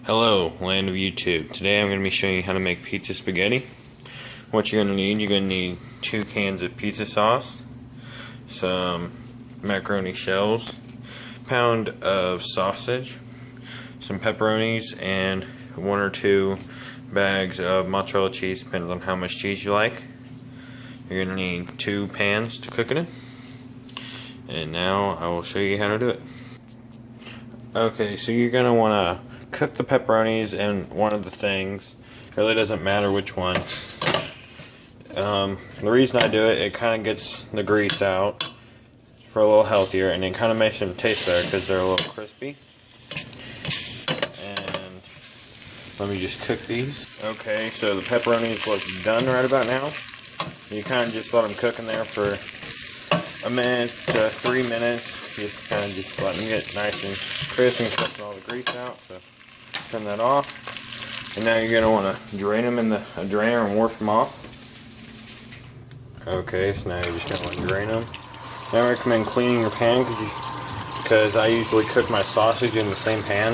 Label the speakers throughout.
Speaker 1: Hello, land of YouTube. Today I'm going to be showing you how to make pizza spaghetti. What you're going to need 2 cans of pizza sauce, some macaroni shells, pound of sausage, some pepperonis, and 1 or 2 bags of mozzarella cheese, depending on how much cheese you like. You're going to need 2 pans to cook it in. And now I will show you how to do it. Okay, so you're going to want to cook the pepperonis in one of the things. It really doesn't matter which one. The reason I do it, it kind of gets the grease out for a little healthier, and it kind of makes them taste better because they're a little crispy. And let me just cook these. Okay, so the pepperonis look done right about now. You kind of just let them cook in there for a minute to 3 minutes. Just kind of let them get nice and crisp and cooking all the grease out. So turn that off. And now you're going to want to drain them in the drainer and wash them off. Okay, so now you're just going to want to drain them. Now I recommend cleaning your pan because I usually cook my sausage in the same pan,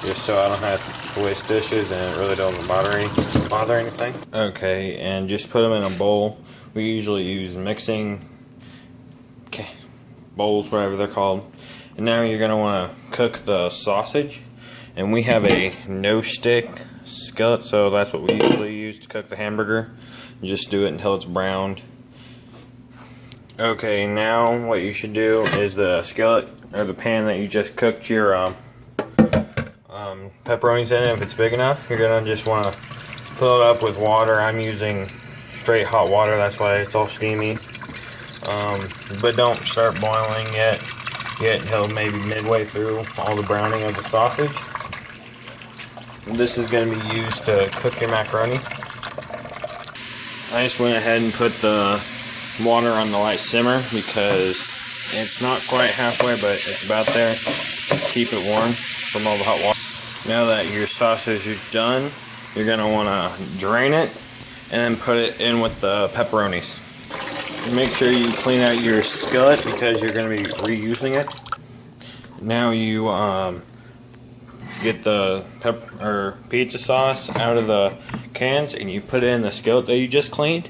Speaker 1: just so I don't have to waste dishes and it really doesn't bother anything. Okay, and just put them in a bowl. We usually use mixing bowls, whatever they're called. And now you're going to want to cook the sausage. And we have a no-stick skillet, so that's what we usually use to cook the hamburger. You just do it until it's browned. Okay, now what you should do is the skillet, or the pan that you just cooked your pepperonis in, if it's big enough, you're going to just want to fill it up with water. I'm using straight hot water, that's why it's all steamy. But don't start boiling yet until maybe midway through all the browning of the sausage. This is going to be used to cook your macaroni. I just went ahead and put the water on the light simmer because it's not quite halfway, but it's about there. Keep it warm from all the hot water. Now that your sausage is done, you're going to want to drain it and then put it in with the pepperonis. Make sure you clean out your skillet because you're going to be reusing it. Now you get the pizza sauce out of the cans and you put it in the skillet that you just cleaned.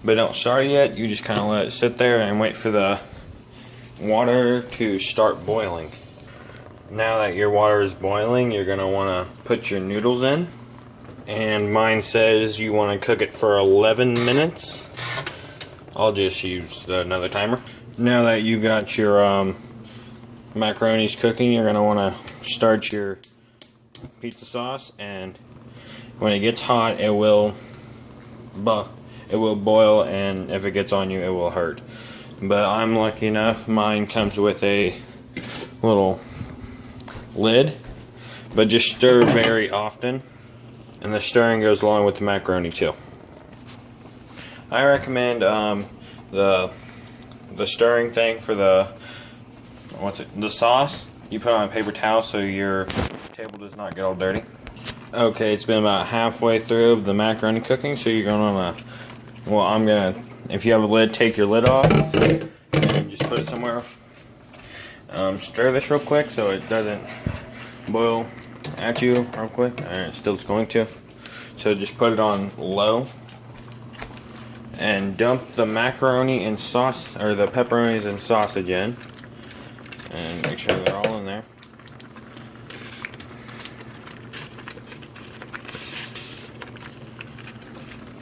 Speaker 1: But don't start it yet. You just kind of let it sit there and wait for the water to start boiling. Now that your water is boiling, you're going to want to put your noodles in. And mine says you want to cook it for 11 minutes. I'll just use another timer. Now that you got your macaronis cooking, you're going to want to start your pizza sauce, and when it gets hot it will boil, and if it gets on you it will hurt. But I'm lucky enough, mine comes with a little lid, but just stir very often, and the stirring goes along with the macaroni too. I recommend the stirring thing for the sauce. You put it on a paper towel so your table does not get all dirty. Okay, it's been about halfway through the macaroni cooking, so you're going to if you have a lid, take your lid off and just put it somewhere. Stir this real quick so it doesn't boil at you real quick, and it still's going to. So just put it on low and dump the macaroni and sauce, or the pepperonis and sausage in, and make sure they're all in there.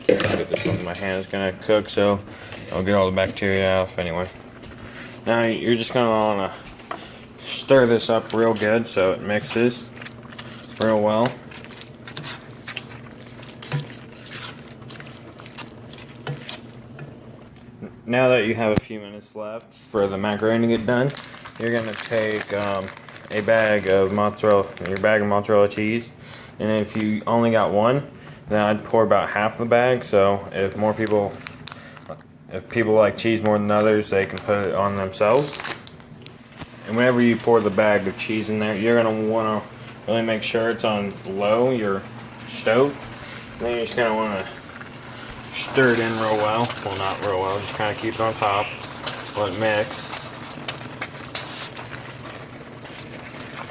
Speaker 1: Get this one, my hand is gonna cook, so I'll get all the bacteria off anyway. Now you're just gonna wanna stir this up real good so it mixes real well. Now that you have a few minutes left for the macaroni to get done, you're going to take a bag of mozzarella cheese, and if you only got one, then I'd pour about half the bag. So if people like cheese more than others, they can put it on themselves. And whenever you pour the bag of cheese in there, you're going to want to really make sure it's on low, your stove. And then you're just going to want to stir it in real well. Well, not real well, just kind of keep it on top. Let it mix.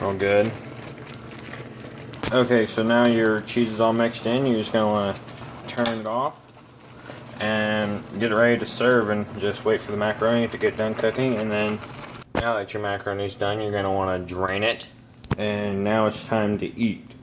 Speaker 1: Real good. Okay, so now your cheese is all mixed in. You're just going to want to turn it off and get it ready to serve, and just wait for the macaroni to get done cooking. And then now that your macaroni's done, you're going to want to drain it. And now it's time to eat.